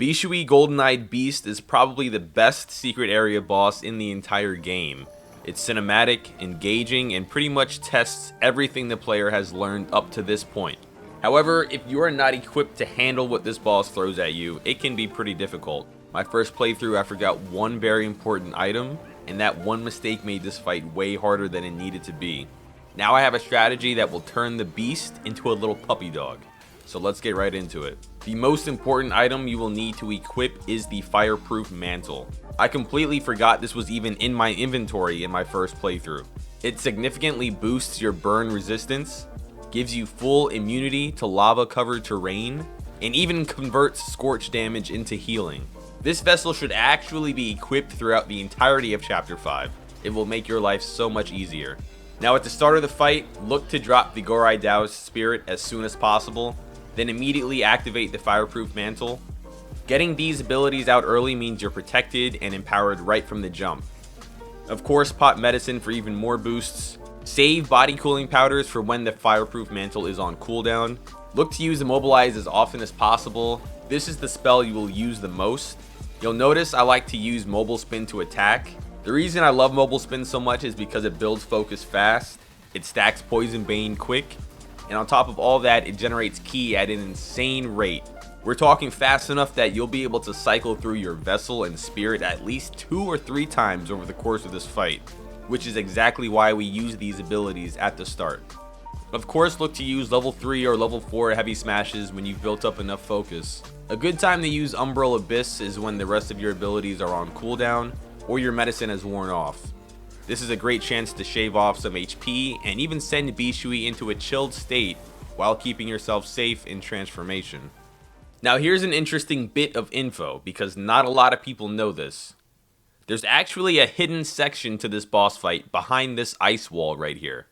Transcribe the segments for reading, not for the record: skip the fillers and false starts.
Bishui Golden-Eyed Beast is probably the best secret area boss in the entire game. It's cinematic, engaging, and pretty much tests everything the player has learned up to this point. However, if you are not equipped to handle what this boss throws at you, it can be pretty difficult. My first playthrough, I forgot one very important item, and that one mistake made this fight way harder than it needed to be. Now I have a strategy that will turn the beast into a little puppy dog. So let's get right into it. The most important item you will need to equip is the Fireproof Mantle. I completely forgot this was even in my inventory in my first playthrough. It significantly boosts your burn resistance, gives you full immunity to lava-covered terrain, and even converts scorch damage into healing. This vessel should actually be equipped throughout the entirety of Chapter 5. It will make your life so much easier. Now at the start of the fight, look to drop the Gorai Daoist spirit as soon as possible, then immediately activate the Fireproof Mantle. Getting these abilities out early means you're protected and empowered right from the jump. Of course, pot medicine for even more boosts. Save body cooling powders for when the Fireproof Mantle is on cooldown. Look to use Immobilize as often as possible. This is the spell you will use the most. You'll notice I like to use Mobile Spin to attack. The reason I love Mobile Spin so much is because it builds focus fast, it stacks Poison Bane quick, and on top of all that, it generates ki at an insane rate. We're talking fast enough that you'll be able to cycle through your vessel and spirit at least 2 or 3 times over the course of this fight, which is exactly why we use these abilities at the start. Of course, look to use level 3 or level 4 heavy smashes when you've built up enough focus. A good time to use Umbral Abyss is when the rest of your abilities are on cooldown or your medicine has worn off. This is a great chance to shave off some HP and even send Bishui into a chilled state while keeping yourself safe in transformation. Now here's an interesting bit of info because not a lot of people know this. There's actually a hidden section to this boss fight behind this ice wall right here.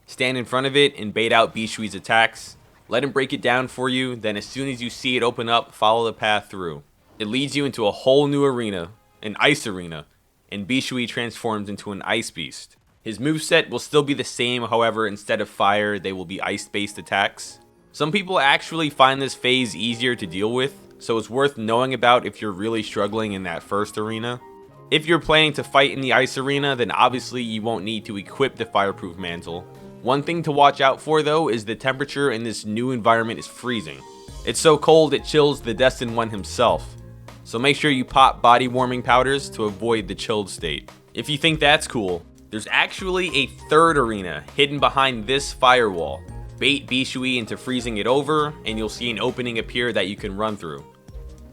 Stand in front of it and bait out Bishui's attacks. Let him break it down for you, then as soon as you see it open up, follow the path through. It leads you into a whole new arena, an ice arena, and Bishui transforms into an ice beast. His moveset will still be the same, however, instead of fire, they will be ice-based attacks. Some people actually find this phase easier to deal with, so it's worth knowing about if you're really struggling in that first arena. If you're planning to fight in the ice arena, then obviously you won't need to equip the Fireproof Mantle. One thing to watch out for though is the temperature in this new environment is freezing. It's so cold it chills the Destined One himself. So make sure you pop body warming powders to avoid the chilled state. If you think that's cool, there's actually a third arena hidden behind this firewall. Bait Bishui into freezing it over and you'll see an opening appear that you can run through.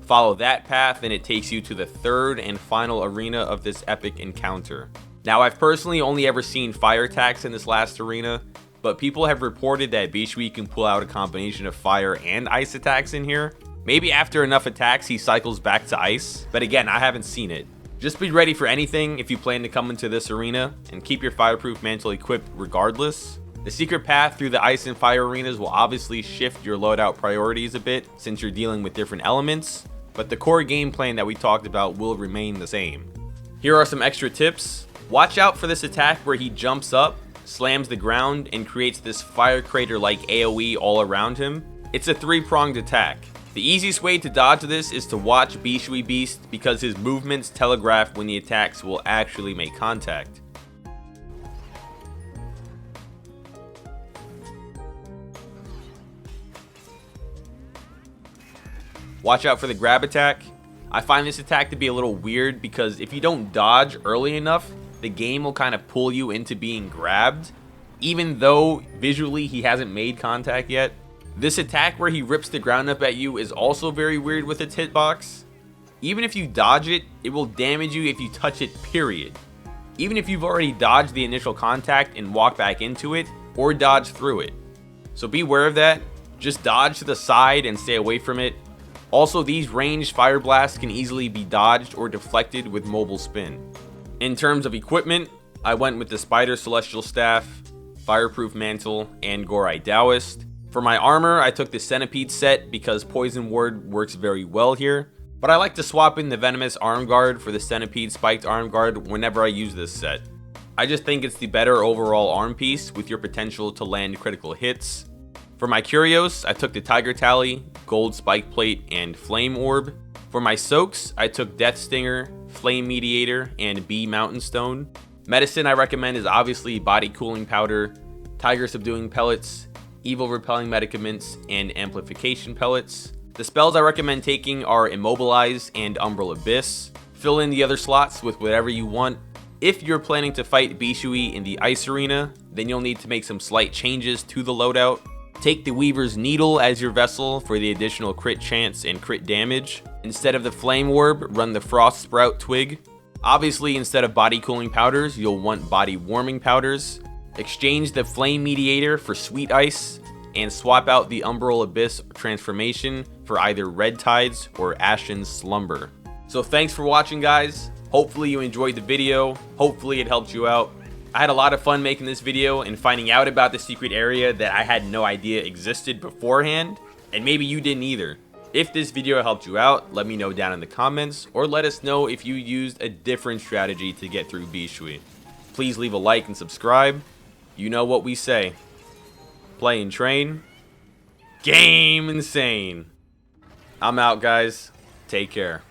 Follow that path and it takes you to the third and final arena of this epic encounter. Now I've personally only ever seen fire attacks in this last arena, but people have reported that Bishui can pull out a combination of fire and ice attacks in here. Maybe after enough attacks he cycles back to ice, but again I haven't seen it. Just be ready for anything if you plan to come into this arena, and keep your Fireproof Mantle equipped regardless. The secret path through the ice and fire arenas will obviously shift your loadout priorities a bit since you're dealing with different elements, but the core game plan that we talked about will remain the same. Here are some extra tips. Watch out for this attack where he jumps up, slams the ground, and creates this fire crater like AoE all around him. It's a 3-pronged attack. The easiest way to dodge this is to watch Bishui Beast because his movements telegraph when the attacks will actually make contact. Watch out for the grab attack. I find this attack to be a little weird because if you don't dodge early enough, the game will kind of pull you into being grabbed, even though visually he hasn't made contact yet. This attack where he rips the ground up at you is also very weird with its hitbox. Even if you dodge it, it will damage you if you touch it, period. Even if you've already dodged the initial contact and walked back into it, or dodged through it. So be aware of that. Just dodge to the side and stay away from it. Also, these ranged fire blasts can easily be dodged or deflected with Mobile Spin. In terms of equipment, I went with the Spider Celestial Staff, Fireproof Mantle, and Gorai Daoist. For my armor, I took the Centipede set because Poison Ward works very well here, but I like to swap in the Venomous Arm Guard for the Centipede Spiked Arm Guard whenever I use this set. I just think it's the better overall arm piece with your potential to land critical hits. For my Curios, I took the Tiger Tally, Gold Spike Plate, and Flame Orb. For my soaks, I took Death Stinger, Flame Mediator, and Bee Mountain Stone. Medicine I recommend is obviously Body Cooling Powder, Tiger Subduing Pellets, Evil Repelling Medicaments, and Amplification Pellets. The spells I recommend taking are Immobilize and Umbral Abyss. Fill in the other slots with whatever you want. If you're planning to fight Bishui in the Ice Arena, then you'll need to make some slight changes to the loadout. Take the Weaver's Needle as your vessel for the additional crit chance and crit damage. Instead of the Flame Orb, run the Frost Sprout Twig. Obviously, instead of Body Cooling Powders, you'll want Body Warming Powders. Exchange the Flame Mediator for Sweet Ice, and swap out the Umbral Abyss transformation for either Red Tides or Ashen Slumber. So thanks for watching, guys. Hopefully you enjoyed the video. Hopefully it helped you out. I had a lot of fun making this video and finding out about the secret area that I had no idea existed beforehand, and maybe you didn't either. If this video helped you out, let me know down in the comments, or let us know if you used a different strategy to get through Bishui. Please leave a like and subscribe. You know what we say. Play and train. Game insane. I'm out, guys. Take care.